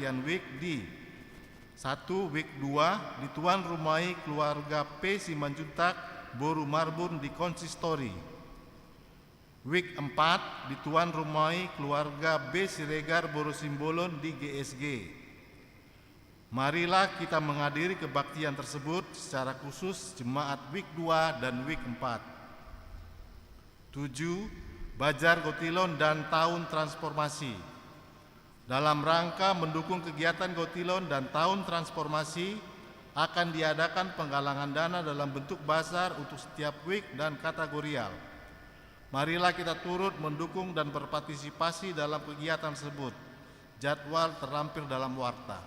pemberian wig di 1. Wig 2 di Tuan Rumai Keluarga P. Simanjuntak Boru Marbun di Konsistori. Wig 4 di Tuan Rumai Keluarga B. Siregar Boru Simbolon di GSG. Marilah kita menghadiri kebaktian tersebut secara khusus jemaat wig 2 dan wig 4. 7. Bajar Gotilon dan Tahun Transformasi. Dalam rangka mendukung kegiatan Gotilon dan Tahun Transformasi, akan diadakan penggalangan dana dalam bentuk basar untuk setiap wig dan kategorial. Marilah kita turut mendukung dan berpartisipasi dalam kegiatan tersebut. Jadwal terlampir dalam warta.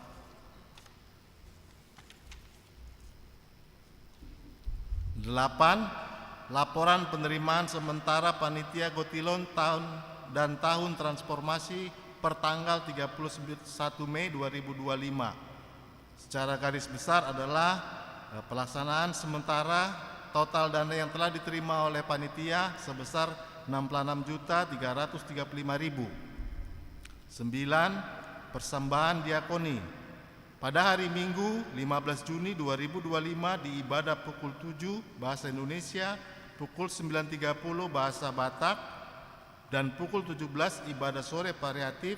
8. Laporan penerimaan sementara Panitia Gotilon dan Tahun Transformasi pertanggal 31 Mei 2025. Secara garis besar adalah pelaksanaan sementara total dana yang telah diterima oleh panitia sebesar 66.335.000. 9. Persembahan diakoni. Pada hari Minggu 15 Juni 2025 di ibadah pukul 7 bahasa Indonesia, pukul 9.30 bahasa Batak, dan pukul 17 ibadah sore variatif,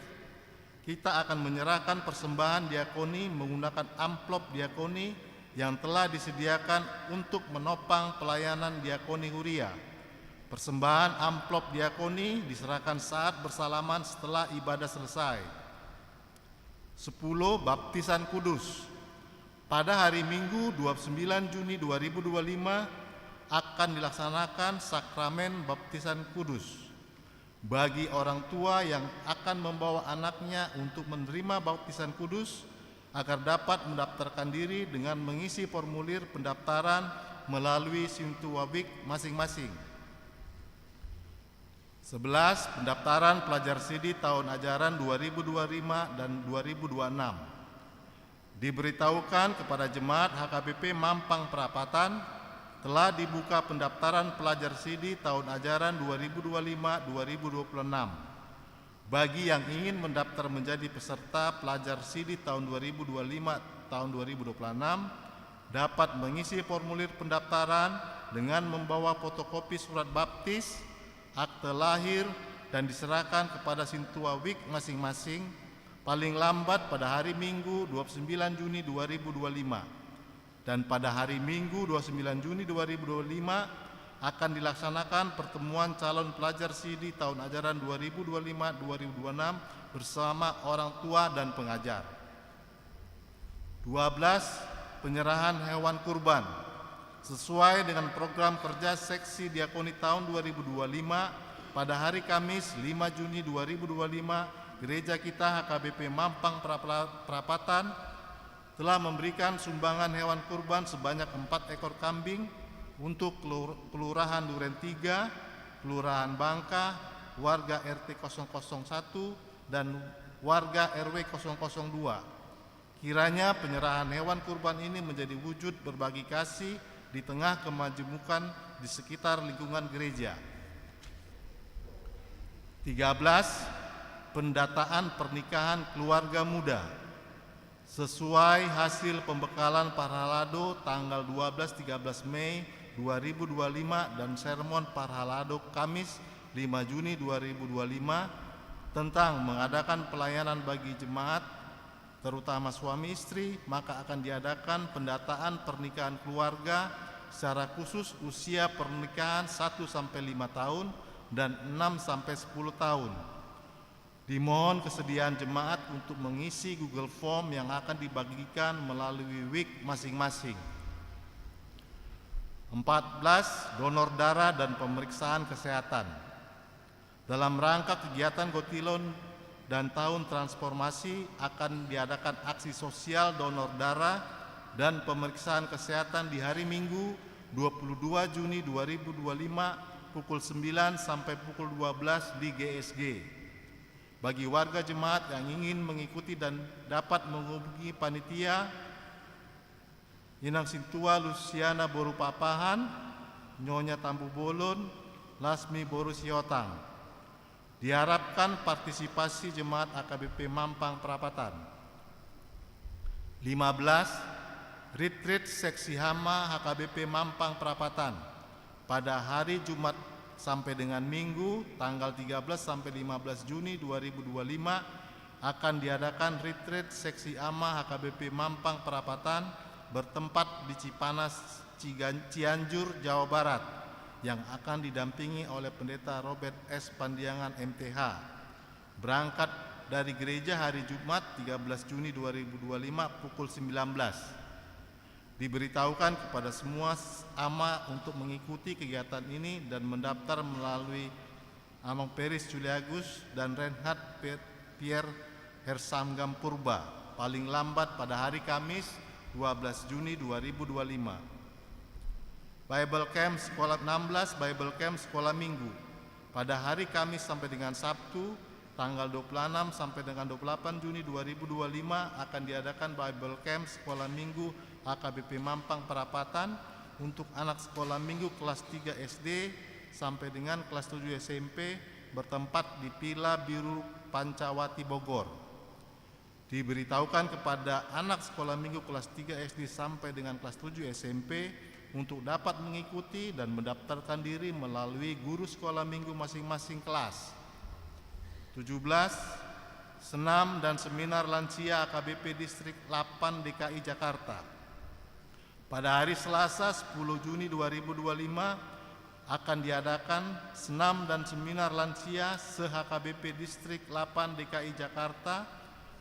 kita akan menyerahkan persembahan diakoni menggunakan amplop diakoni yang telah disediakan untuk menopang pelayanan diakoni Huria. Persembahan amplop diakoni diserahkan saat bersalaman setelah ibadah selesai. 10. Baptisan Kudus. Pada hari Minggu 29 Juni 2025 akan dilaksanakan sakramen baptisan kudus bagi orang tua yang akan membawa anaknya untuk menerima baptisan kudus, agar dapat mendaftarkan diri dengan mengisi formulir pendaftaran melalui Sintuawik masing-masing. 11. Pendaftaran pelajar sidi tahun ajaran 2025 dan 2026. Diberitahukan kepada jemaat HKBP Mampang Perapatan telah dibuka pendaftaran pelajar sidi tahun ajaran 2025-2026. Bagi yang ingin mendaftar menjadi peserta pelajar sidi tahun 2025 tahun 2026 dapat mengisi formulir pendaftaran dengan membawa fotokopi surat baptis, akte lahir, dan diserahkan kepada Sintuawik masing-masing paling lambat pada hari Minggu 29 Juni 2025. Dan pada hari Minggu 29 Juni 2025 akan dilaksanakan pertemuan calon pelajar sidi tahun ajaran 2025-2026 bersama orang tua dan pengajar. 12. Penyerahan hewan kurban. Sesuai dengan program kerja Seksi Diakoni tahun 2025, pada hari Kamis 5 Juni 2025, gereja kita HKBP Mampang Perapatan telah memberikan sumbangan hewan kurban sebanyak 4 ekor kambing untuk Kelurahan Duren 3, Kelurahan Bangka, warga RT 001, dan warga RW 002. Kiranya penyerahan hewan kurban ini menjadi wujud berbagi kasih di tengah kemajemukan di sekitar lingkungan gereja. 13. Pendataan pernikahan keluarga muda. Sesuai hasil pembekalan Parhalado tanggal 12-13 Mei 2025 dan sermon Parhalado Kamis 5 Juni 2025 tentang mengadakan pelayanan bagi jemaat terutama suami istri, maka akan diadakan pendataan pernikahan keluarga secara khusus usia pernikahan 1-5 tahun dan 6-10 tahun. Dimohon kesediaan jemaat untuk mengisi Google Form yang akan dibagikan melalui wig masing-masing. 14. Donor darah dan pemeriksaan kesehatan. Dalam rangka kegiatan Gotilon dan Tahun Transformasi akan diadakan aksi sosial donor darah dan pemeriksaan kesehatan di hari Minggu 22 Juni 2025 pukul 9 sampai pukul 12 di GSG. Bagi warga jemaat yang ingin mengikuti dan dapat menghubungi panitia Inang Sintua Luciana Boru Papahan, Nyonya Tambu Bolon, Lasmi Boru Siotang. Diharapkan partisipasi jemaat AKBP Mampang Perapatan. 15. Retreat Seksi Hama HKBP Mampang Perapatan pada hari Jumat sampai dengan Minggu tanggal 13 sampai 15 Juni 2025 akan diadakan retreat Seksi Hama HKBP Mampang Perapatan bertempat di Cipanas, Cianjur, Jawa Barat yang akan didampingi oleh Pendeta Robert S. Pandiangan MTH. Berangkat dari gereja hari Jumat 13 Juni 2025 pukul 19. Diberitahukan kepada semua ama untuk mengikuti kegiatan ini dan mendaftar melalui Amang Peris Juliagus dan Reinhard Pierre Hersamgam Purba paling lambat pada hari Kamis 12 Juni 2025. Bible Camp Sekolah 16, Bible Camp Sekolah Minggu pada hari Kamis sampai dengan Sabtu tanggal 26 sampai dengan 28 Juni 2025 akan diadakan Bible Camp Sekolah Minggu HKBP Mampang Perapatan untuk anak sekolah minggu kelas 3 SD sampai dengan kelas 7 SMP bertempat di Pila Biru Pancawati Bogor. Diberitahukan kepada anak sekolah minggu kelas 3 SD sampai dengan kelas 7 SMP untuk dapat mengikuti dan mendaftarkan diri melalui guru sekolah minggu masing-masing kelas. 17. Senam dan seminar lansia AKBP Distrik 8 DKI Jakarta. Pada hari Selasa 10 Juni 2025 akan diadakan senam dan seminar lansia se-HKBP Distrik 8 DKI Jakarta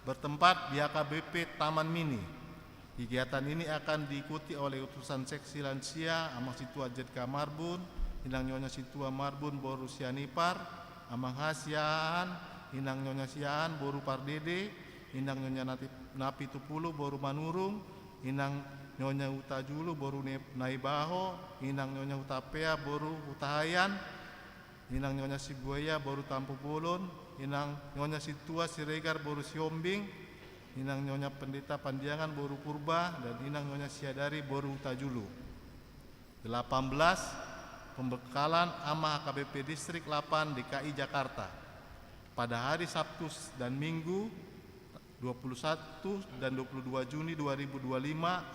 bertempat di AKBP Taman Mini. Kegiatan ini akan diikuti oleh utusan seksi lansia Amang Situa Jedka Marbun, Inang Nyonya Situa Marbun Boru Sianipar, Amang Hasiaan, Inang Nyonya Siaan Boru Pardede, Inang Nyonya Napi Tupulu Boru Manurung, Inang Nyonya Utajulu Boru Naibaho, Inang Nyonya Utapea Boru Utahayan, Inang Nyonya Sibuaya Boru Tampu Bolon, Inang Nyonya Situa Siregar Boru Siombing, Inang Nyonya Pendeta Pandiangan Boru Purba, dan Inang Nyonya Siadari Boru Utajulu. 18. Pembekalan AMA HKBP Distrik 8 DKI Jakarta. Pada hari Sabtu dan Minggu 21 dan 22 Juni 2025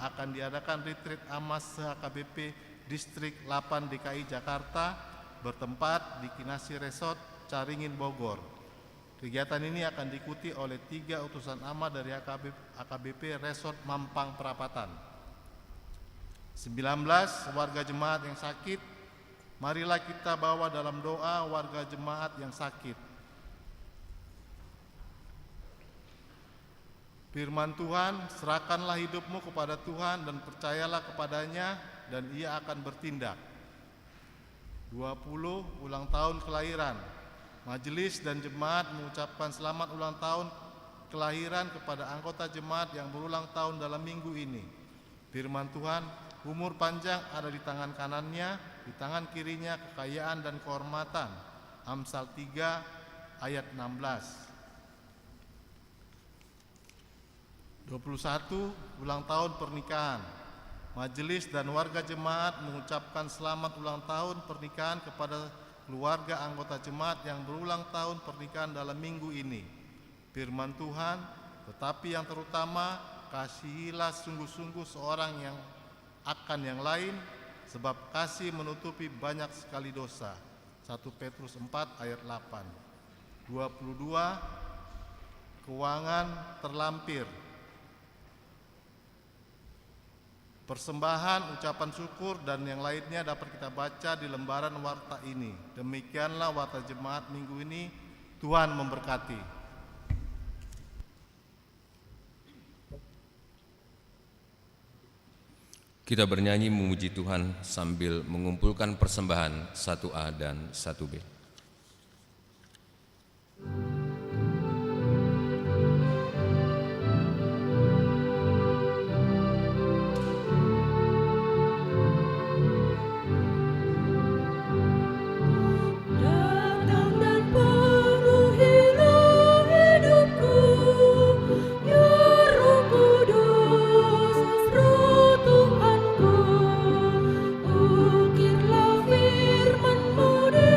akan diadakan retreat AMA HKBP Distrik 8 DKI Jakarta bertempat di Kinasi Resort Caringin Bogor. Kegiatan ini akan diikuti oleh 3 utusan AMA dari AKBP Resort Mampang Perapatan. 19. Warga jemaat yang sakit, marilah kita bawa dalam doa warga jemaat yang sakit. Firman Tuhan, serahkanlah hidupmu kepada Tuhan dan percayalah kepadanya dan Ia akan bertindak. 20. Ulang tahun kelahiran. Majelis dan jemaat mengucapkan selamat ulang tahun kelahiran kepada anggota jemaat yang berulang tahun dalam minggu ini. Firman Tuhan, umur panjang ada di tangan kanannya, di tangan kirinya kekayaan dan kehormatan. Amsal 3 ayat 16. 21. Ulang tahun pernikahan. Majelis dan warga jemaat mengucapkan selamat ulang tahun pernikahan kepada keluarga anggota jemaat yang berulang tahun pernikahan dalam minggu ini. Firman Tuhan, tetapi yang terutama, kasihilah sungguh-sungguh seorang yang akan yang lain, sebab kasih menutupi banyak sekali dosa. 1 Petrus 4 ayat 8. 22. Keuangan terlampir. Persembahan, ucapan syukur, dan yang lainnya dapat kita baca di lembaran warta ini. Demikianlah warta jemaat minggu ini. Tuhan memberkati. Kita bernyanyi memuji Tuhan sambil mengumpulkan persembahan 1A dan 1B. Ukirlah firman-Mu di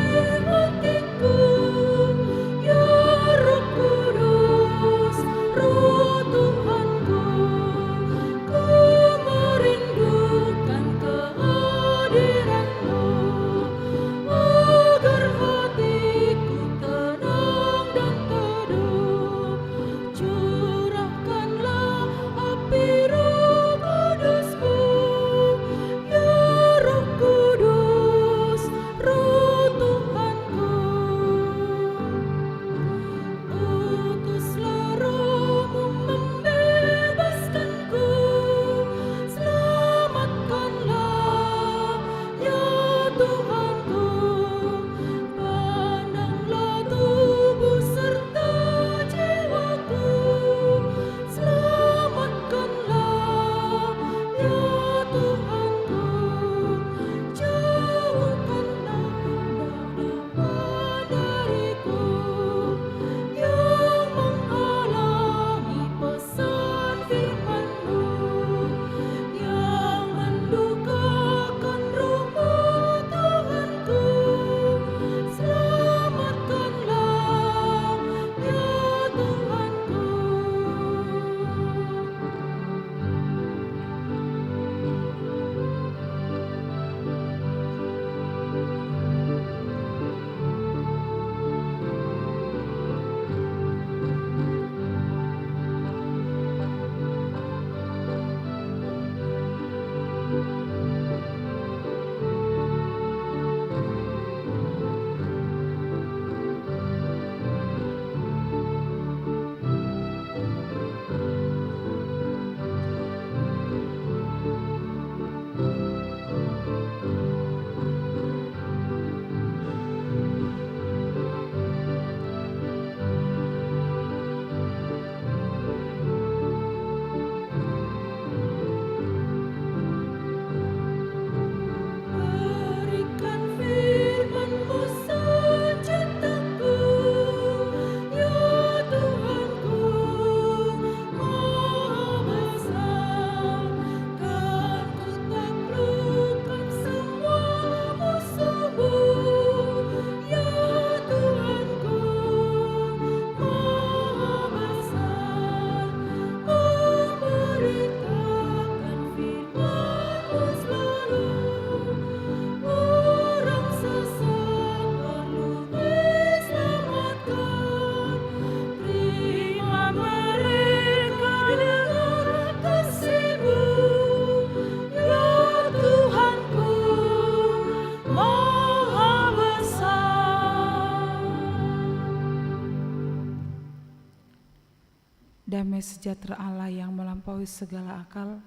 Damai sejahtera Allah yang melampaui segala akal,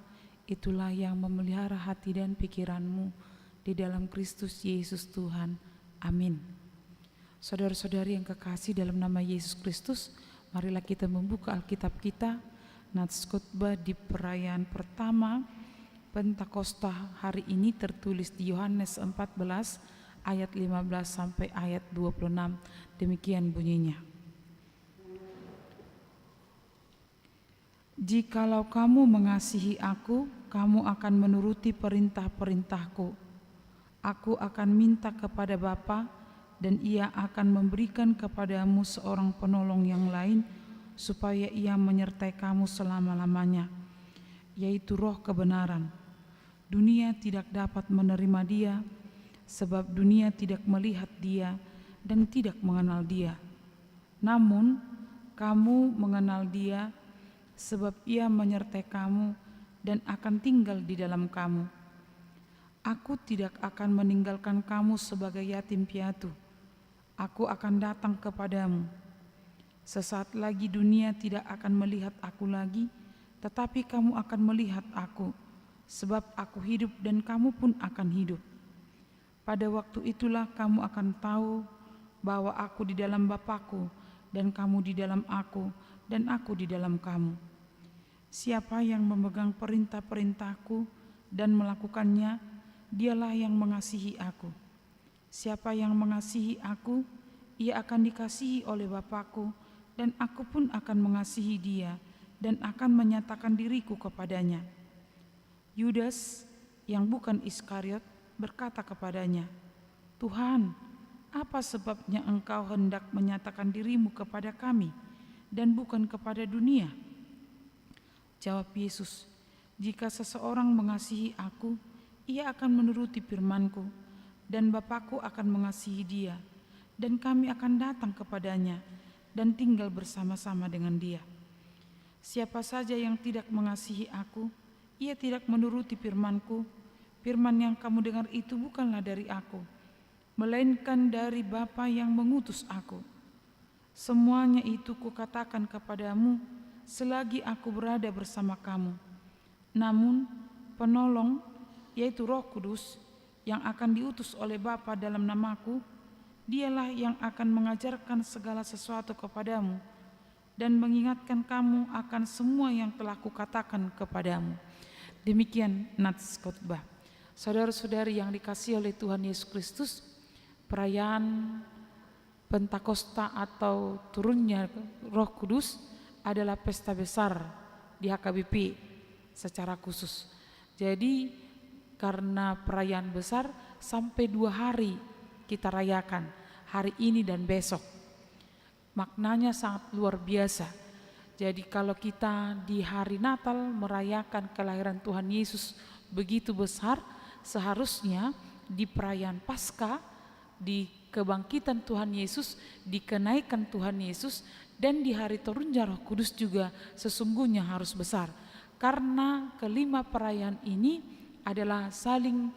itulah yang memelihara hati dan pikiranmu di dalam Kristus Yesus Tuhan. Amin. Saudara-saudari yang kekasih dalam nama Yesus Kristus, marilah kita membuka Alkitab kita. Nats khotbah di perayaan pertama Pentakosta hari ini tertulis di Yohanes 14 ayat 15 sampai ayat 26. Demikian bunyinya. Jikalau kamu mengasihi aku, kamu akan menuruti perintah-perintahku. Aku akan minta kepada Bapa, dan Ia akan memberikan kepadamu seorang penolong yang lain, supaya Ia menyertai kamu selama-lamanya, yaitu Roh kebenaran. Dunia tidak dapat menerima Dia, sebab dunia tidak melihat Dia dan tidak mengenal Dia. Namun kamu mengenal Dia, sebab Ia menyertai kamu dan akan tinggal di dalam kamu. Aku tidak akan meninggalkan kamu sebagai yatim piatu. Aku akan datang kepadamu. Sesaat lagi dunia tidak akan melihat aku lagi, tetapi kamu akan melihat aku, sebab aku hidup dan kamu pun akan hidup. Pada waktu itulah kamu akan tahu bahwa aku di dalam Bapa-Ku, dan kamu di dalam aku, dan aku di dalam kamu. Siapa yang memegang perintah-perintahku dan melakukannya, dialah yang mengasihi aku. Siapa yang mengasihi aku, ia akan dikasihi oleh Bapa-Ku, dan aku pun akan mengasihi dia dan akan menyatakan diriku kepadanya. Yudas yang bukan Iskariot berkata kepadanya, Tuhan, apa sebabnya engkau hendak menyatakan dirimu kepada kami dan bukan kepada dunia? Jawab Yesus, jika seseorang mengasihi aku, ia akan menuruti firman-Ku, dan Bapa-Ku akan mengasihi dia, dan kami akan datang kepadanya dan tinggal bersama-sama dengan dia. Siapa saja yang tidak mengasihi aku, ia tidak menuruti firman-Ku. Firman yang kamu dengar itu bukanlah dari aku, melainkan dari Bapa yang mengutus aku. Semuanya itu kukatakan kepadamu selagi aku berada bersama kamu. Namun penolong, yaitu Roh Kudus, yang akan diutus oleh Bapa dalam namaku, dialah yang akan mengajarkan segala sesuatu kepadamu dan mengingatkan kamu akan semua yang telah kukatakan kepadamu. Demikian nats khotbah. Saudara-saudari yang dikasihi oleh Tuhan Yesus Kristus, perayaan Pentakosta atau turunnya Roh Kudus adalah pesta besar di HKBP secara khusus. Jadi karena perayaan besar sampai 2 hari kita rayakan, hari ini dan besok. Maknanya sangat luar biasa. Jadi kalau kita di hari Natal merayakan kelahiran Tuhan Yesus begitu besar, seharusnya di perayaan Paskah, di kebangkitan Tuhan Yesus, di kenaikan Tuhan Yesus, dan di hari turunnya Roh Kudus juga sesungguhnya harus besar. Karena kelima perayaan ini adalah saling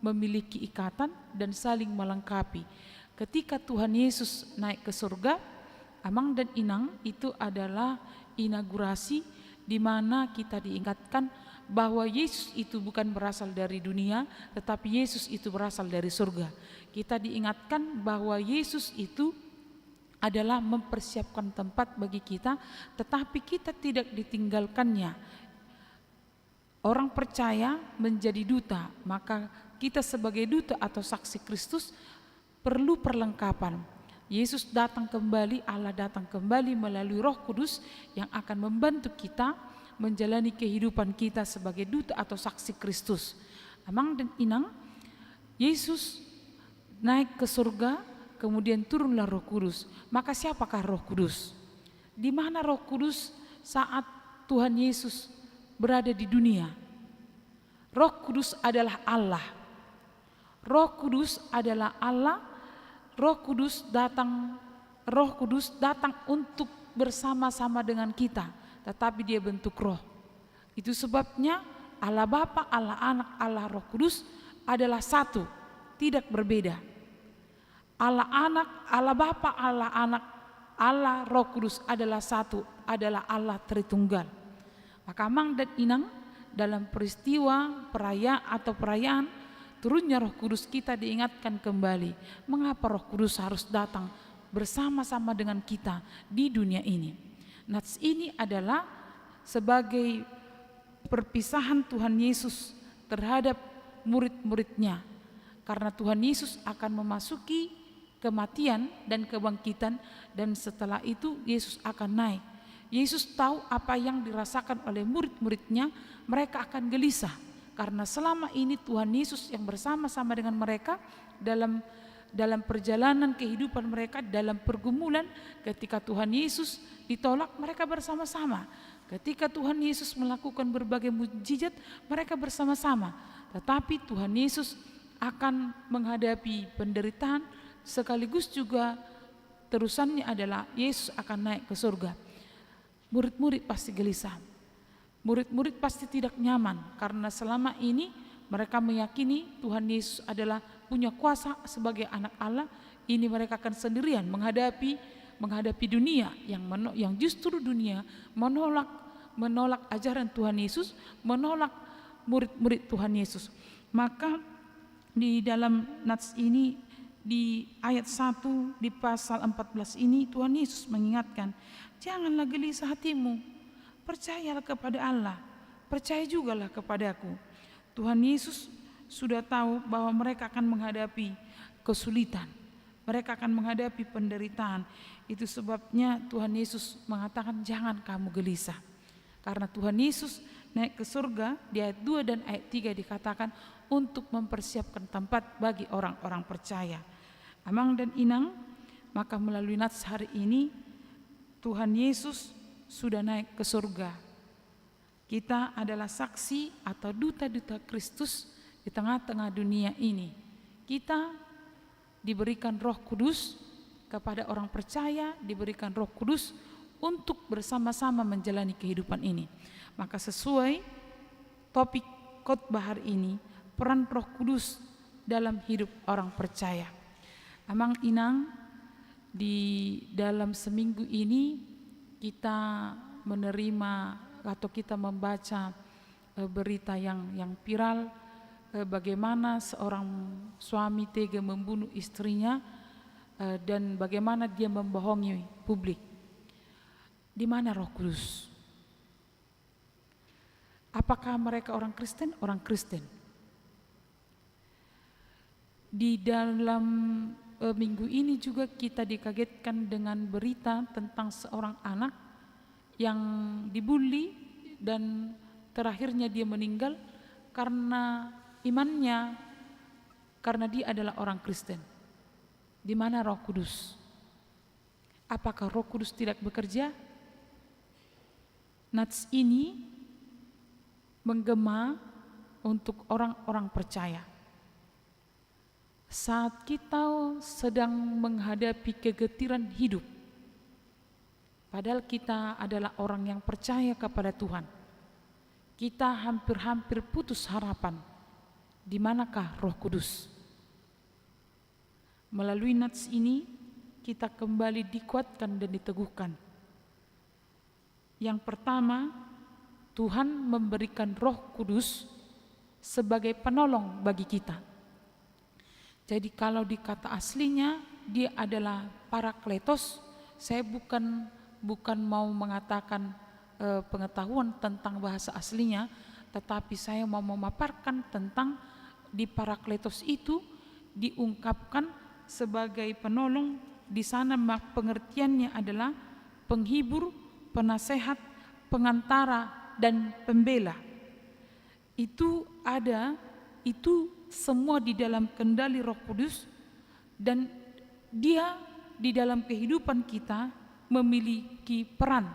memiliki ikatan dan saling melengkapi. Ketika Tuhan Yesus naik ke surga, Amang dan Inang itu adalah inaugurasi di mana kita diingatkan bahwa Yesus itu bukan berasal dari dunia, tetapi Yesus itu berasal dari surga. Kita diingatkan bahwa Yesus itu adalah mempersiapkan tempat bagi kita, tetapi kita tidak ditinggalkannya. Orang percaya menjadi duta, maka kita sebagai duta atau saksi Kristus perlu perlengkapan. Yesus datang kembali, Allah datang kembali melalui Roh Kudus yang akan membantu kita menjalani kehidupan kita sebagai duta atau saksi Kristus. Amang dan Inang, Yesus naik ke surga, kemudian turunlah Roh Kudus. Maka siapakah Roh Kudus? Di mana Roh Kudus saat Tuhan Yesus berada di dunia? Roh Kudus adalah Allah. Roh Kudus adalah Allah. Roh Kudus datang untuk bersama-sama dengan kita, tetapi dia bentuk roh. Itu sebabnya Allah Bapa, Allah Anak, Allah Roh Kudus adalah satu, tidak berbeda. Allah Anak, Allah Bapa, Allah Anak Allah Roh Kudus adalah satu, adalah Allah Tritunggal. Maka Amang dan Inang, dalam peristiwa perayaan turunnya Roh Kudus, kita diingatkan kembali mengapa Roh Kudus harus datang bersama-sama dengan kita di dunia ini. Nats ini adalah sebagai perpisahan Tuhan Yesus terhadap murid-muridnya, karena Tuhan Yesus akan memasuki kematian dan kebangkitan, dan setelah itu Yesus akan naik. Yesus tahu apa yang dirasakan oleh murid-muridnya, mereka akan gelisah karena selama ini Tuhan Yesus yang bersama-sama dengan mereka dalam perjalanan kehidupan mereka, dalam pergumulan. Ketika Tuhan Yesus ditolak, mereka bersama-sama. Ketika Tuhan Yesus melakukan berbagai mukjizat, mereka bersama-sama. Tetapi Tuhan Yesus akan menghadapi penderitaan, sekaligus juga terusannya adalah Yesus akan naik ke surga. Murid-murid pasti gelisah, murid-murid pasti tidak nyaman, karena selama ini mereka meyakini Tuhan Yesus adalah punya kuasa sebagai anak Allah. Ini mereka akan sendirian menghadapi dunia yang justru dunia menolak ajaran Tuhan Yesus, menolak murid-murid Tuhan Yesus. Maka di dalam nats ini, di ayat 1 di pasal 14 ini, Tuhan Yesus mengingatkan, janganlah gelisah hatimu, percayalah kepada Allah, percaya jugalah kepadaku. Tuhan Yesus sudah tahu bahwa mereka akan menghadapi kesulitan, mereka akan menghadapi penderitaan. Itu sebabnya Tuhan Yesus mengatakan jangan kamu gelisah. Karena Tuhan Yesus naik ke surga, di ayat 2 dan ayat 3 dikatakan untuk mempersiapkan tempat bagi orang-orang percaya. Amang dan Inang, maka melalui nats hari ini Tuhan Yesus sudah naik ke surga. Kita adalah saksi atau duta-duta Kristus di tengah-tengah dunia ini. Kita diberikan Roh Kudus, kepada orang percaya diberikan Roh Kudus untuk bersama-sama menjalani kehidupan ini. Maka sesuai topik khotbah hari ini, peran Roh Kudus dalam hidup orang percaya. Amang Inang, di dalam seminggu ini kita menerima atau kita membaca berita yang viral, bagaimana seorang suami tega membunuh istrinya dan bagaimana dia membohongi publik. Di mana Roh Kudus? Apakah mereka orang Kristen? Orang Kristen. Di dalam minggu ini juga kita dikagetkan dengan berita tentang seorang anak yang dibully dan terakhirnya dia meninggal karena imannya, karena dia adalah orang Kristen. Di mana Roh Kudus? Apakah Roh Kudus tidak bekerja? Nats ini menggema untuk orang-orang percaya. Saat kita sedang menghadapi kegetiran hidup, padahal kita adalah orang yang percaya kepada Tuhan, kita hampir-hampir putus harapan. Di manakah Roh Kudus? Melalui nats ini kita kembali dikuatkan dan diteguhkan. Yang pertama, Tuhan memberikan Roh Kudus sebagai penolong bagi kita. Jadi kalau di kata aslinya dia adalah Parakletos. Saya bukan mau mengatakan pengetahuan tentang bahasa aslinya, tetapi saya mau memaparkan tentang di Parakletos itu diungkapkan sebagai penolong. Di sana pengertiannya adalah penghibur, penasehat, pengantara, dan pembela. Itu semua di dalam kendali Roh Kudus, dan dia di dalam kehidupan kita memiliki peran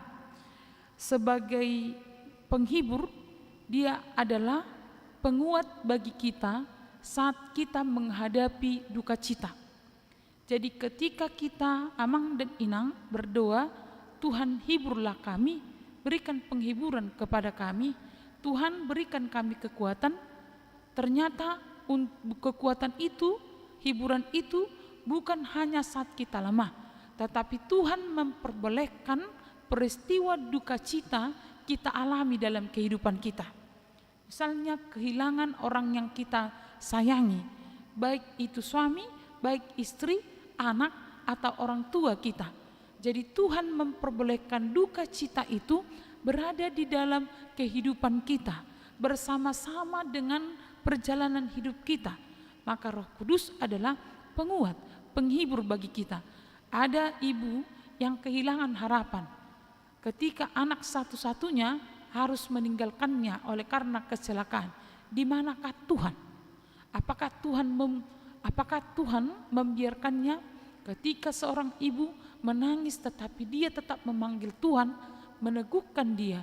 sebagai penghibur. Dia adalah penguat bagi kita saat kita menghadapi duka cita. Jadi ketika kita, Amang dan Inang, berdoa, Tuhan hiburlah kami, berikan penghiburan kepada kami, Tuhan berikan kami kekuatan. Ternyata kekuatan itu, hiburan itu bukan hanya saat kita lemah, tetapi Tuhan memperbolehkan peristiwa duka cita kita alami dalam kehidupan kita. Misalnya kehilangan orang yang kita sayangi, baik itu suami, baik istri, anak, atau orang tua kita. Jadi Tuhan memperbolehkan duka cita itu berada di dalam kehidupan kita, bersama-sama dengan perjalanan hidup kita. Maka Roh Kudus adalah penguat, penghibur bagi kita. Ada ibu yang kehilangan harapan ketika anak satu-satunya harus meninggalkannya oleh karena kecelakaan. Di manakah Tuhan? Apakah Tuhan membiarkannya ketika seorang ibu menangis tetapi dia tetap memanggil Tuhan, meneguhkan dia.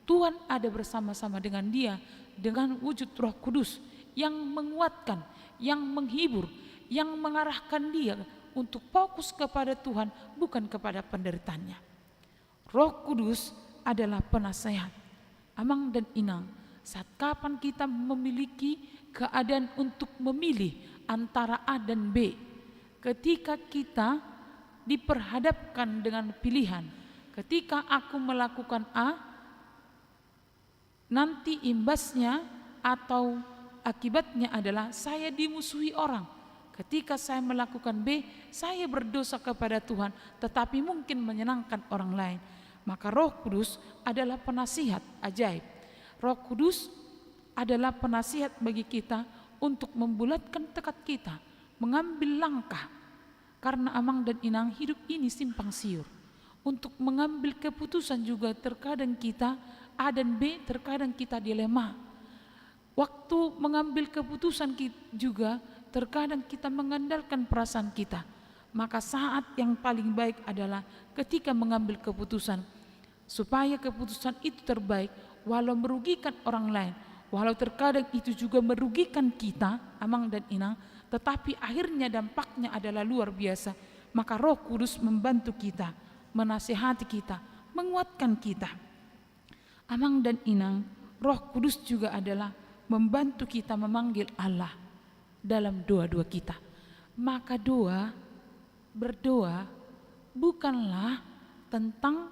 Tuhan ada bersama-sama dengan dia dengan wujud Roh Kudus yang menguatkan, yang menghibur, yang mengarahkan dia untuk fokus kepada Tuhan, bukan kepada penderitaannya. Roh Kudus adalah penasehat, amang dan inang. Saat kapan kita memiliki keadaan untuk memilih antara A dan B, ketika kita diperhadapkan dengan pilihan, ketika aku melakukan A, nanti imbasnya atau akibatnya adalah saya dimusuhi orang. Ketika saya melakukan B, saya berdosa kepada Tuhan, tetapi mungkin menyenangkan orang lain. Maka Roh Kudus adalah penasihat ajaib. Roh Kudus adalah penasihat bagi kita untuk membulatkan tekad kita, mengambil langkah. Karena amang dan inang hidup ini simpang siur. Untuk mengambil keputusan juga terkadang kita A dan B, terkadang kita dilema. Waktu mengambil keputusan juga terkadang kita mengandalkan perasaan kita. Maka saat yang paling baik adalah ketika mengambil keputusan, supaya keputusan itu terbaik walau merugikan orang lain, walau terkadang itu juga merugikan kita, amang dan inang, tetapi akhirnya dampaknya adalah luar biasa. Maka Roh Kudus membantu kita, menasihati kita, menguatkan kita. Amang dan inang, Roh Kudus juga adalah membantu kita memanggil Allah dalam doa-doa kita. Maka berdoa bukanlah tentang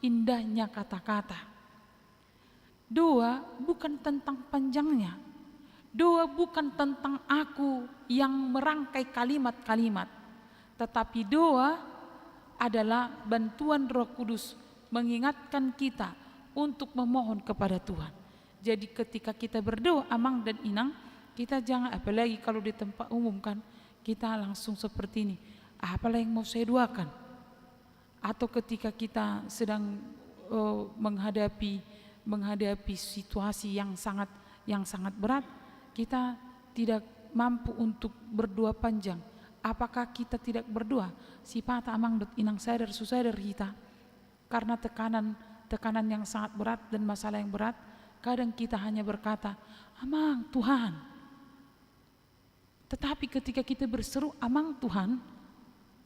indahnya kata-kata. Doa bukan tentang panjangnya. Doa bukan tentang aku yang merangkai kalimat-kalimat. Tetapi doa adalah bantuan Roh Kudus mengingatkan kita untuk memohon kepada Tuhan. Jadi ketika kita berdoa, amang dan inang, kita jangan, apalagi kalau di tempat umum kan, kita langsung seperti ini, apalah yang mau saya doakan? Atau ketika kita sedang menghadapi situasi yang sangat berat, kita tidak mampu untuk berdoa panjang. Apakah kita tidak berdoa? Sifat amang dan inang sadar kita karena tekanan yang sangat berat dan masalah yang berat, kadang kita hanya berkata, amang Tuhan. Tetapi ketika kita berseru amang Tuhan,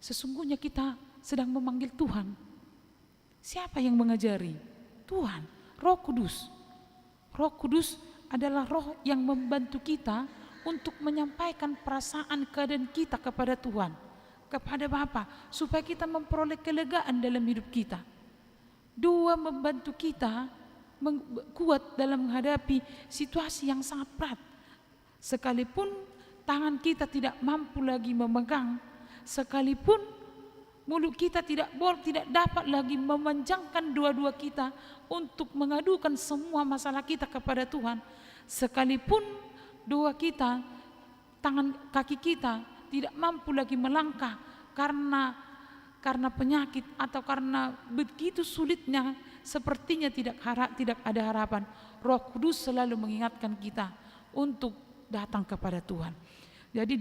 sesungguhnya kita sedang memanggil Tuhan. Siapa yang mengajari? Tuhan, Roh Kudus. Roh Kudus adalah roh yang membantu kita untuk menyampaikan perasaan keadaan kita kepada Tuhan, kepada Bapa, supaya kita memperoleh kelegaan dalam hidup kita. Doa membantu kita kuat dalam menghadapi situasi yang sangat berat. Sekalipun tangan kita tidak mampu lagi memegang, sekalipun mulut kita tidak dapat lagi memanjangkan dua-dua kita untuk mengadukan semua masalah kita kepada Tuhan, sekalipun doa kita, tangan kaki kita tidak mampu lagi melangkah karena penyakit atau karena begitu sulitnya, sepertinya tidak ada harapan. Roh Kudus selalu mengingatkan kita untuk datang kepada Tuhan. Jadi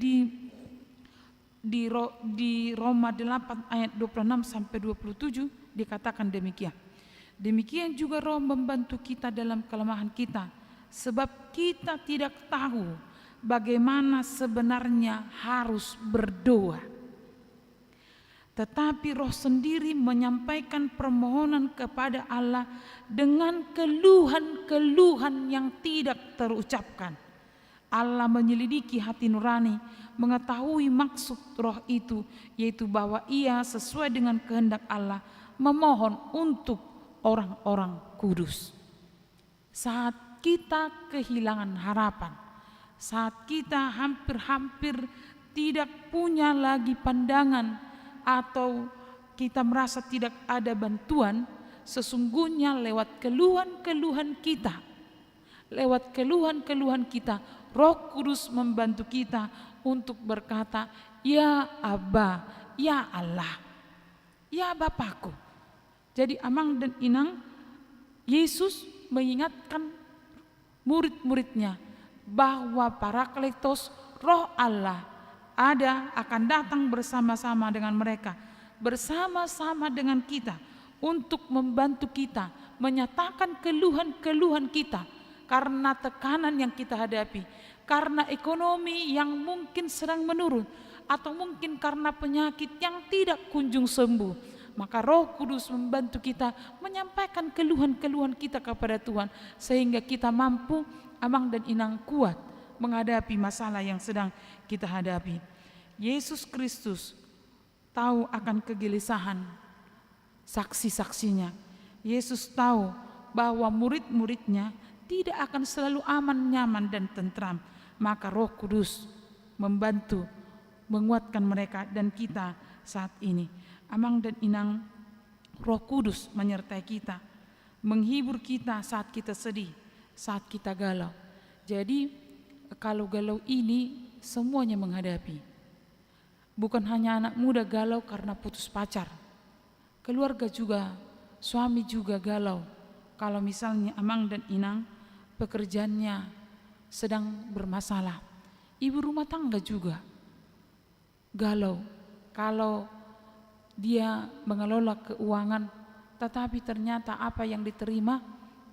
di Roma 8 ayat 26 sampai 27 dikatakan demikian. Demikian juga Roh membantu kita dalam kelemahan kita, sebab kita tidak tahu bagaimana sebenarnya harus berdoa. Tetapi Roh sendiri menyampaikan permohonan kepada Allah dengan keluhan-keluhan yang tidak terucapkan. Allah menyelidiki hati nurani, mengetahui maksud roh itu, yaitu bahwa ia sesuai dengan kehendak Allah memohon untuk orang-orang kudus. Saat kita kehilangan harapan, saat kita hampir-hampir tidak punya lagi pandangan, atau kita merasa tidak ada bantuan, sesungguhnya lewat keluhan-keluhan kita, Roh Kudus membantu kita untuk berkata, ya Abba, ya Allah, ya Bapakku. Jadi Amang dan Inang, Yesus mengingatkan murid-muridnya bahwa Parakletos, Roh Allah akan datang bersama-sama dengan mereka, bersama-sama dengan kita untuk membantu kita menyatakan keluhan-keluhan kita karena tekanan yang kita hadapi, karena ekonomi yang mungkin sedang menurun, atau mungkin karena penyakit yang tidak kunjung sembuh. Maka Roh Kudus membantu kita menyampaikan keluhan-keluhan kita kepada Tuhan, sehingga kita mampu, Amang dan Inang, kuat menghadapi masalah yang sedang kita hadapi. Yesus Kristus tahu akan kegelisahan saksi-saksinya. Yesus tahu bahwa murid-muridnya tidak akan selalu aman, nyaman, dan tentram. Maka Roh Kudus membantu, menguatkan mereka dan kita saat ini. Amang dan Inang, Roh Kudus menyertai kita, menghibur kita saat kita sedih, saat kita galau. Jadi kalau galau ini semuanya menghadapi. Bukan hanya anak muda galau karena putus pacar, keluarga juga, suami juga galau. Kalau misalnya Amang dan Inang pekerjaannya sedang bermasalah, ibu rumah tangga juga galau. Kalau dia mengelola keuangan, tetapi ternyata apa yang diterima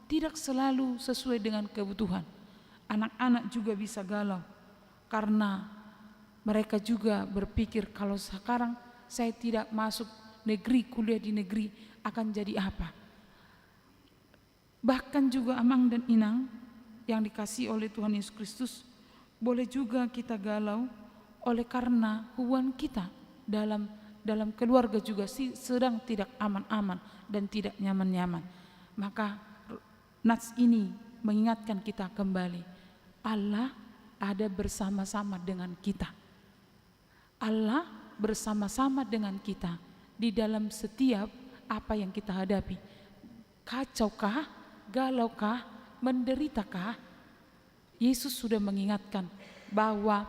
tidak selalu sesuai dengan kebutuhan. Anak-anak juga bisa galau karena mereka juga berpikir, kalau sekarang saya tidak masuk negeri, kuliah di negeri, akan jadi apa? Bahkan juga Amang dan Inang yang dikasihi oleh Tuhan Yesus Kristus, boleh juga kita galau oleh karena hubungan kita dalam keluarga juga sedang tidak aman-aman dan tidak nyaman-nyaman. Maka nats ini mengingatkan kita kembali, Allah ada bersama-sama dengan kita. Allah bersama-sama dengan kita di dalam setiap apa yang kita hadapi. Kacaukah, galaukah, menderitakah? Yesus sudah mengingatkan bahwa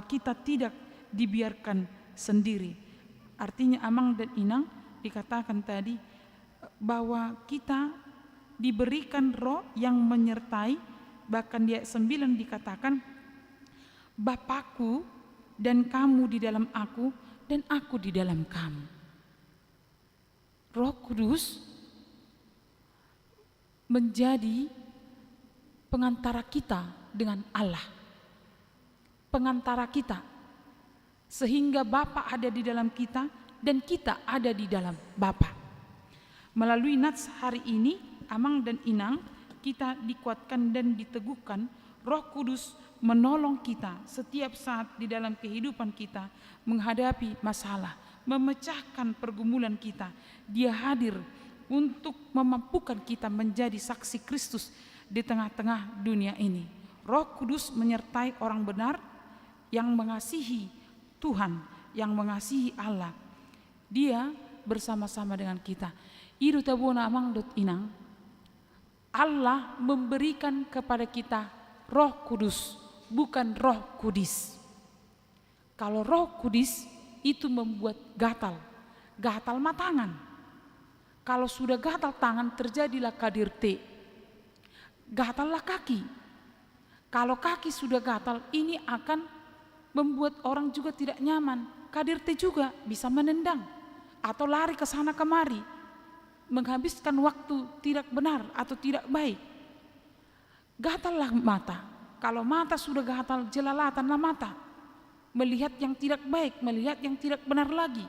kita tidak dibiarkan sendiri. Artinya Amang dan Inang dikatakan tadi bahwa kita diberikan Roh yang menyertai. Bahkan di ayat 9 dikatakan, Bapakku dan kamu di dalam aku dan aku di dalam kamu. Roh Kudus menjadi pengantara kita dengan Allah, pengantara kita, sehingga Bapa ada di dalam kita dan kita ada di dalam Bapa. Melalui nats hari ini, Amang dan Inang, kita dikuatkan dan diteguhkan. Roh Kudus menolong kita setiap saat di dalam kehidupan kita menghadapi masalah, memecahkan pergumulan kita. Dia hadir untuk memampukan kita menjadi saksi Kristus di tengah-tengah dunia ini. Roh Kudus menyertai orang benar yang mengasihi Tuhan, yang mengasihi Allah. Dia bersama-sama dengan kita. Iru tabuna Amang dot Inang, Allah memberikan kepada kita Roh Kudus, bukan Roh Kudis. Kalau Roh Kudis itu membuat gatal matangan. Kalau sudah gatal tangan, terjadilah kadirte, gatallah kaki. Kalau kaki sudah gatal, ini akan membuat orang juga tidak nyaman. Kadirte juga bisa menendang atau lari ke sana kemari, menghabiskan waktu tidak benar atau tidak baik. Gatallah mata. Kalau mata sudah gatal, jelalatanlah mata, melihat yang tidak baik, melihat yang tidak benar lagi.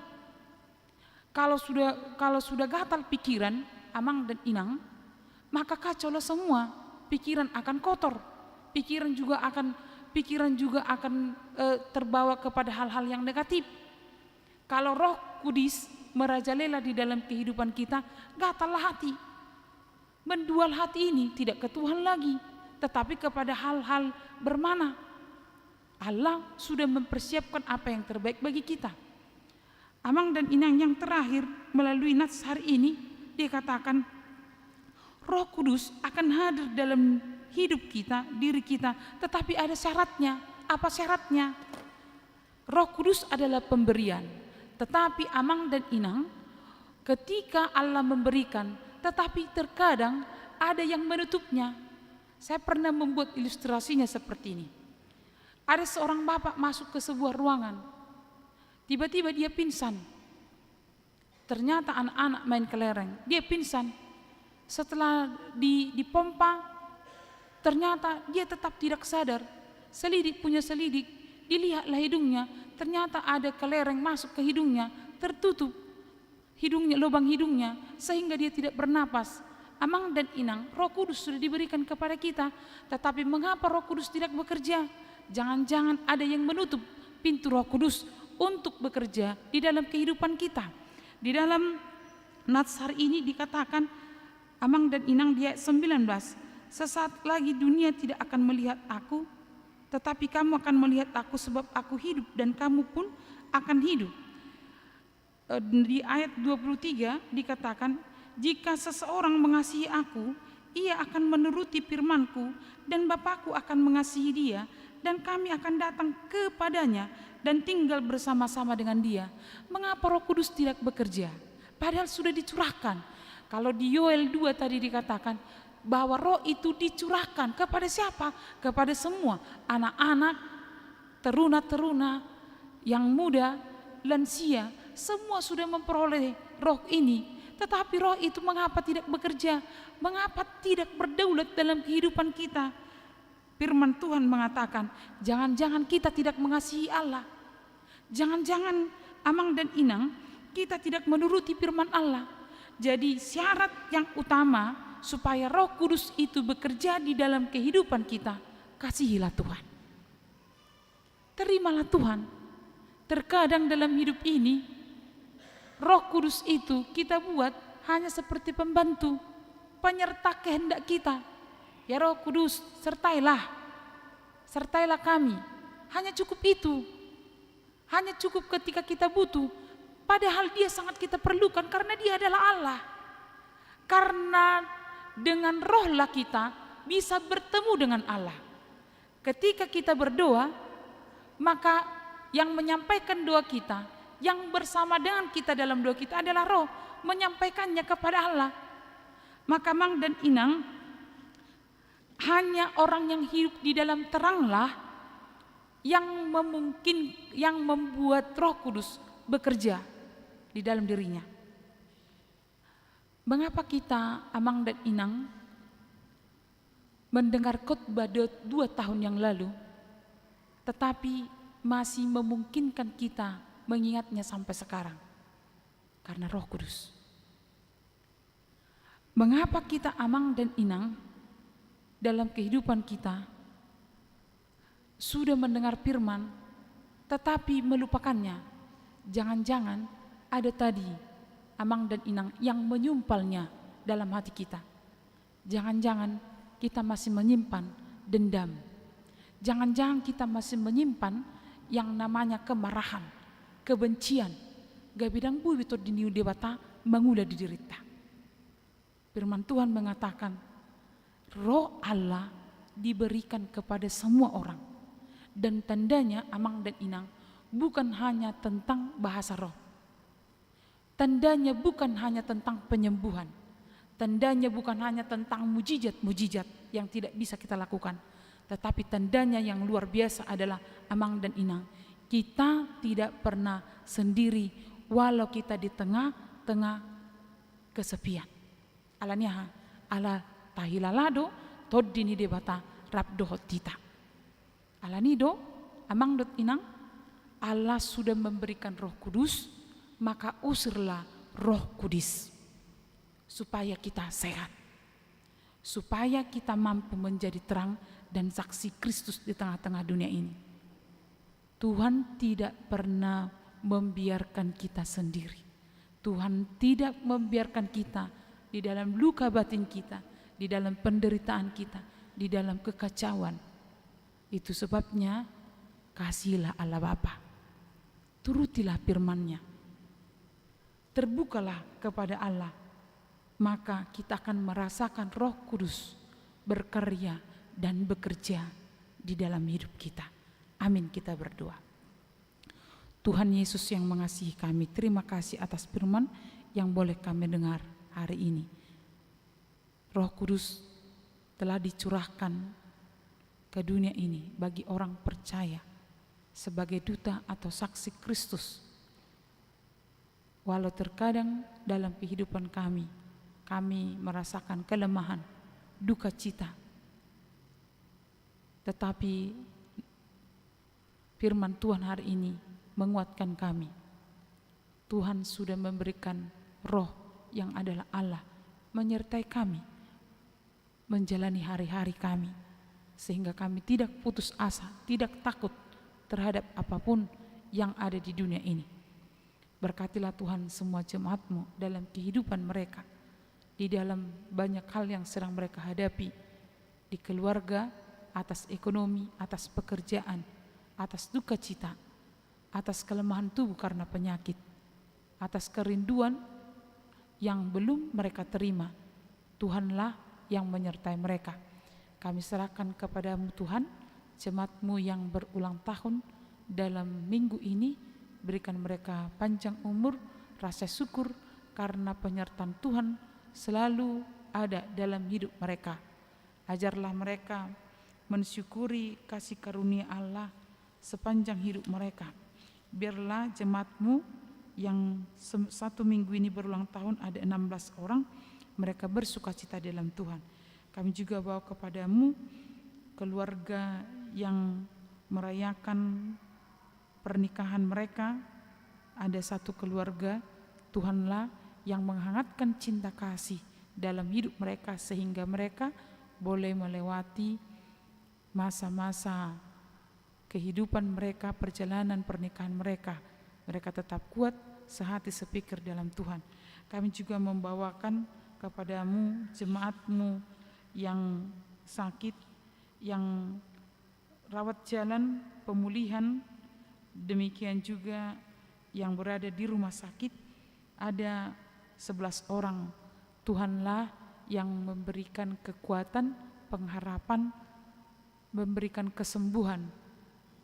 Kalau sudah gatal pikiran, Amang dan Inang, maka kacaulah semua. Pikiran akan kotor, pikiran pikiran juga akan terbawa kepada hal-hal yang negatif. Kalau Roh Kudus merajalela di dalam kehidupan kita, gatallah hati. Menjual hati ini tidak ke Tuhan lagi, tetapi kepada hal-hal bermana. Allah sudah mempersiapkan apa yang terbaik bagi kita. Amang dan Inang, yang terakhir melalui nats hari ini dikatakan Roh Kudus akan hadir dalam hidup kita, diri kita, tetapi ada syaratnya. Apa syaratnya? Roh Kudus adalah pemberian, tetapi Amang dan Inang, ketika Allah memberikan, tetapi terkadang ada yang menutupnya. Saya pernah membuat ilustrasinya seperti ini. Ada seorang bapak masuk ke sebuah ruangan, tiba-tiba dia pingsan. Ternyata anak-anak main kelereng, dia pingsan. Setelah dipompa, ternyata dia tetap tidak sadar. Selidik punya selidik, dilihatlah hidungnya, ternyata ada kelereng masuk ke hidungnya, tertutup hidungnya, lubang hidungnya, sehingga dia tidak bernapas. Amang dan Inang, Roh Kudus sudah diberikan kepada kita, tetapi mengapa Roh Kudus tidak bekerja? Jangan-jangan ada yang menutup pintu Roh Kudus untuk bekerja di dalam kehidupan kita. Di dalam nats hari ini dikatakan, Amang dan Inang di ayat 19, sesaat lagi dunia tidak akan melihat aku, tetapi kamu akan melihat aku sebab aku hidup dan kamu pun akan hidup. Di ayat 23 dikatakan, jika seseorang mengasihi aku, ia akan menuruti firmanku, dan Bapakku akan mengasihi dia, dan kami akan datang kepadanya dan tinggal bersama-sama dengan dia. Mengapa Roh Kudus tidak bekerja? Padahal sudah dicurahkan. Kalau di Yoel 2 tadi dikatakan bahwa roh itu dicurahkan kepada siapa? Kepada semua anak-anak, teruna-teruna, yang muda, lansia, semua sudah memperoleh roh ini. Tetapi roh itu mengapa tidak bekerja? Mengapa tidak berdaulat dalam kehidupan kita? Firman Tuhan mengatakan, jangan-jangan kita tidak mengasihi Allah. Jangan-jangan Amang dan Inang, kita tidak menuruti firman Allah. Jadi syarat yang utama supaya Roh Kudus itu bekerja di dalam kehidupan kita, kasihilah Tuhan. Terimalah Tuhan. Terkadang dalam hidup ini, Roh Kudus itu kita buat hanya seperti pembantu, penyerta kehendak kita. Ya Roh Kudus, sertailah kami. Hanya cukup itu. Hanya cukup ketika kita butuh. Padahal dia sangat kita perlukan karena dia adalah Allah. Karena dengan rohlah kita bisa bertemu dengan Allah. Ketika kita berdoa, maka yang menyampaikan doa kita, yang bersama dengan kita dalam doa kita adalah roh, menyampaikannya kepada Allah. Maka Mang dan Inang, hanya orang yang hidup di dalam teranglah yang membuat Roh Kudus bekerja di dalam dirinya. Mengapa kita, Amang dan Inang, mendengar khotbah 2 tahun yang lalu, tetapi masih memungkinkan kita mengingatnya sampai sekarang? Karena Roh Kudus. Mengapa kita, Amang dan Inang, dalam kehidupan kita sudah mendengar firman tetapi melupakannya? Jangan-jangan ada tadi Amang dan Inang yang menyumpalnya dalam hati kita. Jangan-jangan kita masih menyimpan dendam. Jangan-jangan kita masih menyimpan yang namanya kemarahan, kebencian. Gabidang bui betul di niu debata mengula diderita. Firman Tuhan mengatakan, roh Allah diberikan kepada semua orang. Dan tandanya, Amang dan Inang, bukan hanya tentang bahasa roh. Tandanya bukan hanya tentang penyembuhan. Tandanya bukan hanya tentang mujizat-mujizat yang tidak bisa kita lakukan. Tetapi tandanya yang luar biasa adalah, Amang dan Inang, kita tidak pernah sendiri walau kita di tengah-tengah kesepian. Alanya ala tahilalado toddini debata rabdo hotita. Alanido, Amang dot Inang, Allah sudah memberikan Roh Kudus, maka usirlah Roh Kudus supaya kita sehat, supaya kita mampu menjadi terang dan saksi Kristus di tengah-tengah dunia ini. Tuhan tidak pernah membiarkan kita sendiri. Tuhan tidak membiarkan kita di dalam luka batin kita, di dalam penderitaan kita, di dalam kekacauan. Itu sebabnya kasihilah Allah Bapa, turutilah firman-Nya, terbukalah kepada Allah, maka kita akan merasakan Roh Kudus berkarya dan bekerja di dalam hidup kita. Amin, kita berdoa. Tuhan Yesus yang mengasihi kami, terima kasih atas firman yang boleh kami dengar hari ini. Roh Kudus telah dicurahkan ke dunia ini bagi orang percaya sebagai duta atau saksi Kristus. Walau terkadang dalam kehidupan kami merasakan kelemahan, duka cita, tetapi firman Tuhan hari ini menguatkan kami. Tuhan sudah memberikan Roh yang adalah Allah menyertai kami menjalani hari-hari kami, sehingga kami tidak putus asa, tidak takut terhadap apapun yang ada di dunia ini. Berkatilah Tuhan semua jemaat-Mu dalam kehidupan mereka, di dalam banyak hal yang sedang mereka hadapi, di keluarga, atas ekonomi, atas pekerjaan, atas duka cita, atas kelemahan tubuh karena penyakit, atas kerinduan yang belum mereka terima. Tuhanlah yang menyertai mereka. Kami serahkan kepada-Mu Tuhan, jemaat-Mu yang berulang tahun dalam minggu ini, berikan mereka panjang umur, rasa syukur karena penyertaan Tuhan selalu ada dalam hidup mereka. Ajarlah mereka mensyukuri kasih karunia Allah sepanjang hidup mereka. Biarlah jemaat-Mu yang satu minggu ini berulang tahun, ada 16 orang, mereka bersuka cita dalam Tuhan. Kami juga bawa kepada-Mu keluarga yang merayakan pernikahan mereka. Ada satu keluarga, Tuhanlah yang menghangatkan cinta kasih dalam hidup mereka, sehingga mereka boleh melewati masa-masa kehidupan mereka, perjalanan pernikahan mereka. Mereka tetap kuat, sehati sepikir dalam Tuhan. Kami juga membawakan kepada-Mu jemaat-Mu yang sakit, yang rawat jalan pemulihan, demikian juga yang berada di rumah sakit. Ada 11 orang. Tuhanlah yang memberikan kekuatan, pengharapan, memberikan kesembuhan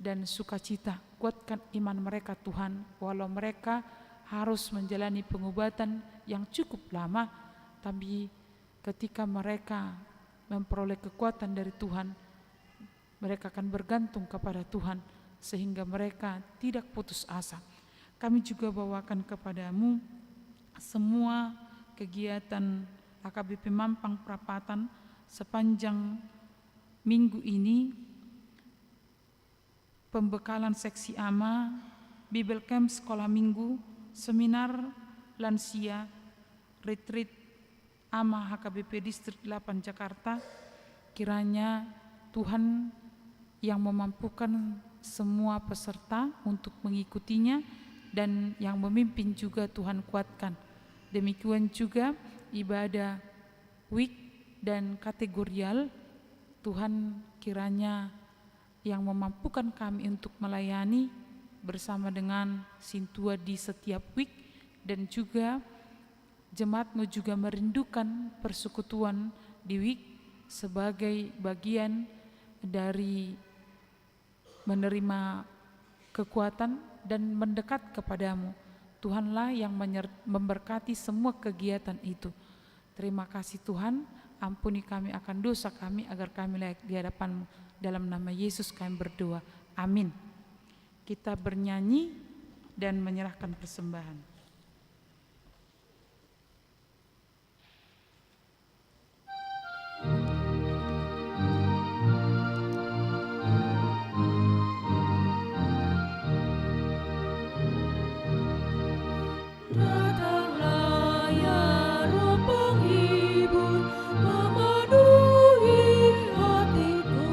dan sukacita. Kuatkan iman mereka Tuhan, walau mereka harus menjalani pengobatan yang cukup lama, tapi ketika mereka memperoleh kekuatan dari Tuhan, mereka akan bergantung kepada Tuhan sehingga mereka tidak putus asa. Kami juga bawakan kepada-Mu semua kegiatan AKBP Mampang Prapatan sepanjang minggu ini, pembekalan seksi AMA, Bible Camp sekolah minggu, seminar lansia, retreat AMA HKBP Distrik 8 Jakarta. Kiranya Tuhan yang memampukan semua peserta untuk mengikutinya dan yang memimpin juga Tuhan kuatkan. Demikian juga ibadah week dan kategorial, Tuhan kiranya yang memampukan kami untuk melayani bersama dengan Sintua di setiap week, dan juga jemaat-Mu juga merindukan persekutuan di week sebagai bagian dari menerima kekuatan dan mendekat kepada-Mu. Tuhanlah yang memberkati semua kegiatan itu. Terima kasih Tuhan, ampuni kami akan dosa kami agar kami layak di hadapan-Mu. Dalam nama Yesus kami berdoa, amin. Kita bernyanyi dan menyerahkan persembahan. Penghibur memenuhi hatiku.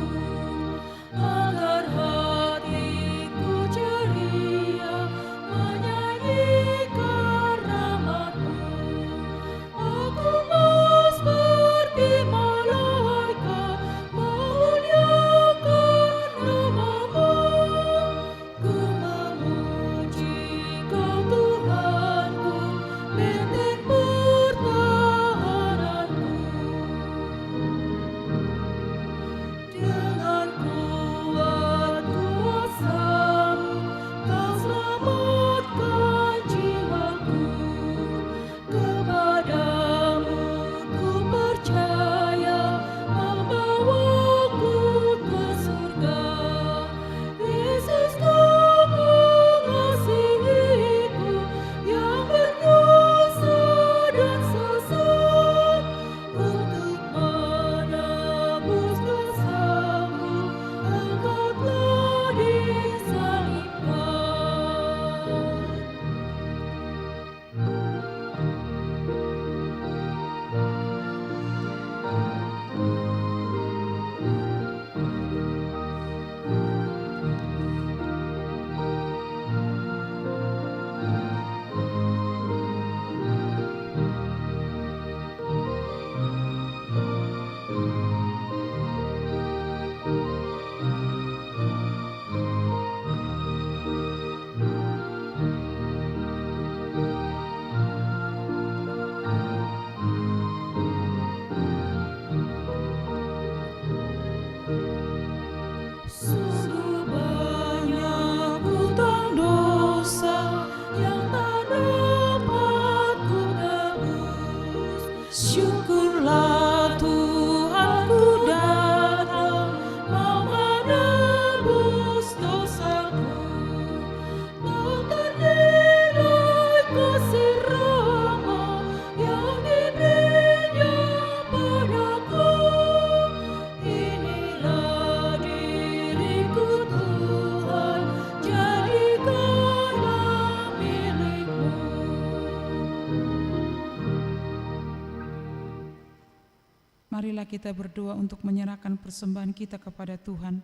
Marilah kita berdoa untuk menyerahkan persembahan kita kepada Tuhan.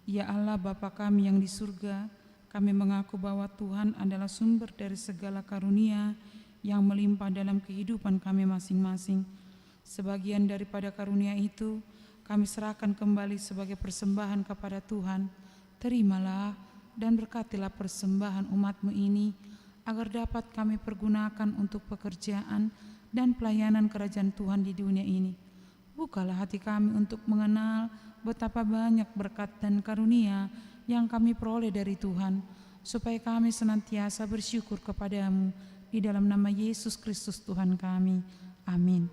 Ya Allah Bapa kami yang di surga, kami mengaku bahwa Tuhan adalah sumber dari segala karunia yang melimpah dalam kehidupan kami masing-masing. Sebagian daripada karunia itu kami serahkan kembali sebagai persembahan kepada Tuhan. Terimalah dan berkatilah persembahan umat-Mu ini, agar dapat kami pergunakan untuk pekerjaan dan pelayanan kerajaan Tuhan di dunia ini. Bukalah hati kami untuk mengenal betapa banyak berkat dan karunia yang kami peroleh dari Tuhan, supaya kami senantiasa bersyukur kepadamu di dalam nama Yesus Kristus Tuhan kami. Amin.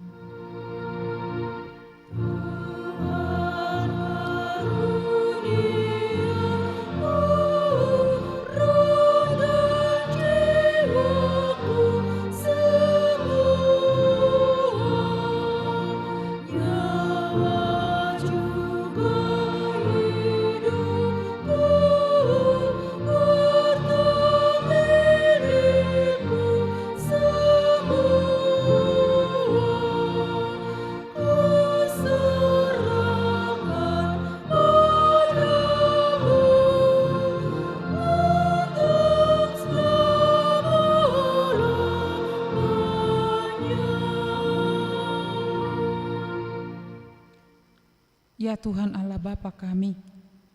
Ya Tuhan Allah Bapa kami,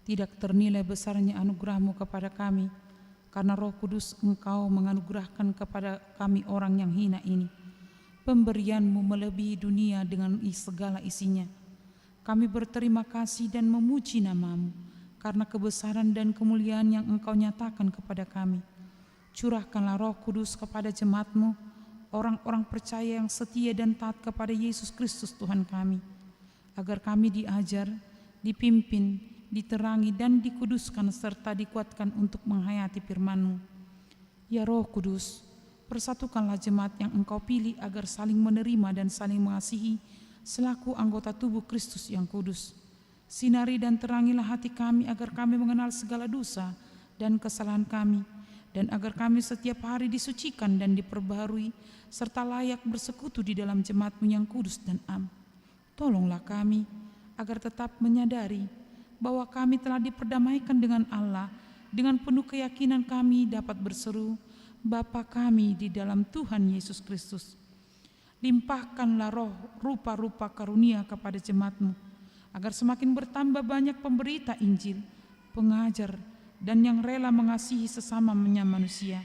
tidak ternilai besarnya anugerah-Mu kepada kami, karena Roh Kudus Engkau menganugerahkan kepada kami orang yang hina ini. Pemberian-Mu melebihi dunia dengan segala isinya. Kami berterima kasih dan memuji nama-Mu, karena kebesaran dan kemuliaan yang Engkau nyatakan kepada kami. Curahkanlah Roh Kudus kepada jemaat-Mu, orang-orang percaya yang setia dan taat kepada Yesus Kristus Tuhan kami, agar kami diajar, dipimpin, diterangi dan dikuduskan serta dikuatkan untuk menghayati firman-Mu. Ya Roh Kudus, persatukanlah jemaat yang Engkau pilih agar saling menerima dan saling mengasihi selaku anggota tubuh Kristus yang kudus. Sinari dan terangilah hati kami agar kami mengenal segala dosa dan kesalahan kami, dan agar kami setiap hari disucikan dan diperbaharui serta layak bersekutu di dalam jemaat-Mu yang kudus dan am. Tolonglah kami agar tetap menyadari bahwa kami telah diperdamaikan dengan Allah. Dengan penuh keyakinan kami dapat berseru, Bapa kami di dalam Tuhan Yesus Kristus. Limpahkanlah roh rupa-rupa karunia kepada jemaat-Mu, agar semakin bertambah banyak pemberita Injil, pengajar, dan yang rela mengasihi sesamanya manusia.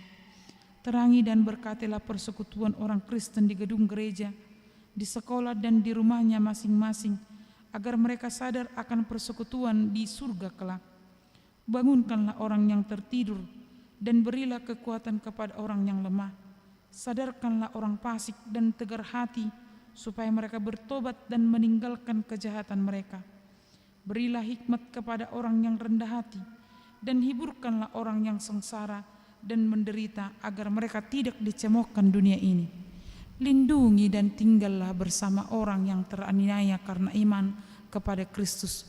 Terangi dan berkatilah persekutuan orang Kristen di gedung gereja, di sekolah dan di rumahnya masing-masing, agar mereka sadar akan persekutuan di surga kelak. Bangunkanlah orang yang tertidur dan berilah kekuatan kepada orang yang lemah. Sadarkanlah orang fasik dan tegar hati, supaya mereka bertobat dan meninggalkan kejahatan mereka. Berilah hikmat kepada orang yang rendah hati, dan hiburkanlah orang yang sengsara dan menderita, agar mereka tidak dicemoohkan dunia ini. Lindungi dan tinggallah bersama orang yang teraniaya karena iman kepada Kristus,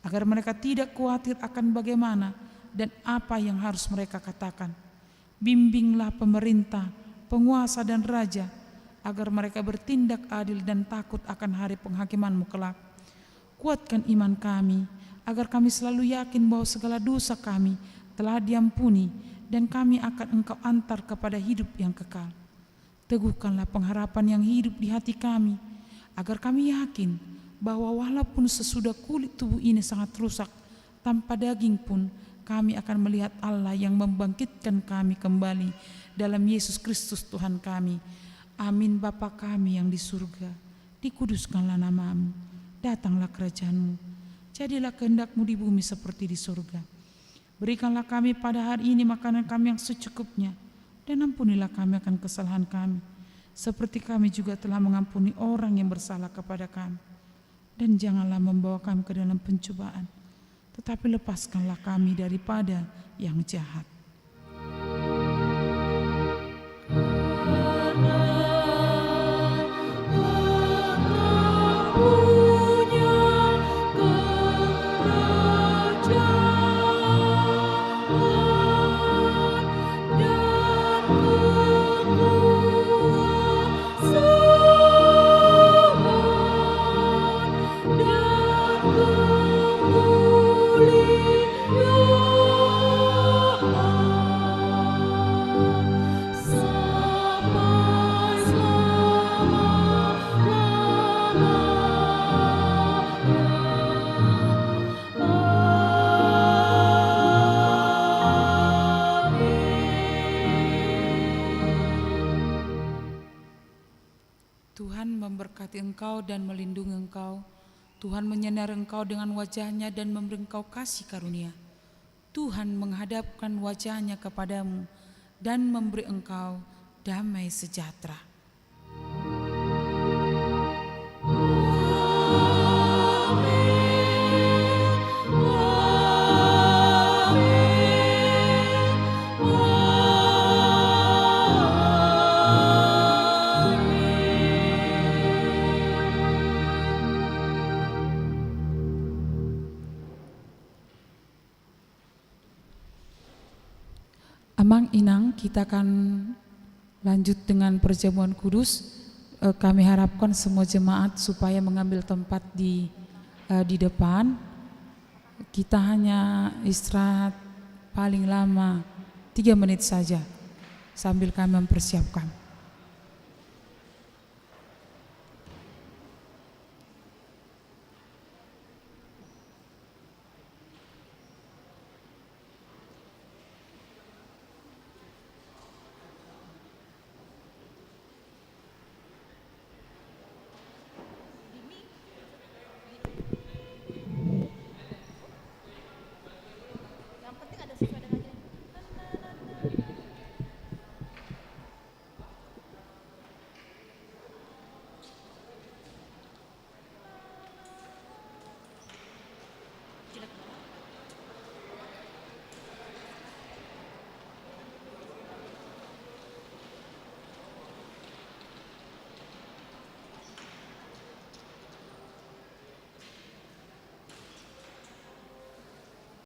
agar mereka tidak khawatir akan bagaimana dan apa yang harus mereka katakan. Bimbinglah pemerintah, penguasa dan raja, agar mereka bertindak adil dan takut akan hari penghakiman-Mu kelak. Kuatkan iman kami, agar kami selalu yakin bahwa segala dosa kami telah diampuni dan kami akan Engkau antar kepada hidup yang kekal. Teguhkanlah pengharapan yang hidup di hati kami, agar kami yakin bahwa walaupun sesudah kulit tubuh ini sangat rusak, tanpa daging pun kami akan melihat Allah yang membangkitkan kami kembali dalam Yesus Kristus Tuhan kami. Amin. Bapa kami yang di surga, dikuduskanlah nama-Mu, datanglah kerajaan-Mu, jadilah kehendak-Mu di bumi seperti di surga. Berikanlah kami pada hari ini makanan kami yang secukupnya, dan ampunilah kami akan kesalahan kami, seperti kami juga telah mengampuni orang yang bersalah kepada kami. Dan janganlah membawa kami ke dalam pencobaan, tetapi lepaskanlah kami daripada yang jahat. Tuhan memberkati engkau dan melindungi engkau. Tuhan menyinari engkau dengan wajah-Nya dan memberi engkau kasih karunia. Tuhan menghadapkan wajah-Nya kepadamu dan memberi engkau damai sejahtera. Amang Inang, kita akan lanjut dengan perjamuan kudus. Kami harapkan semua jemaat supaya mengambil tempat di depan. Kita hanya istirahat paling lama 3 menit saja sambil kami mempersiapkan.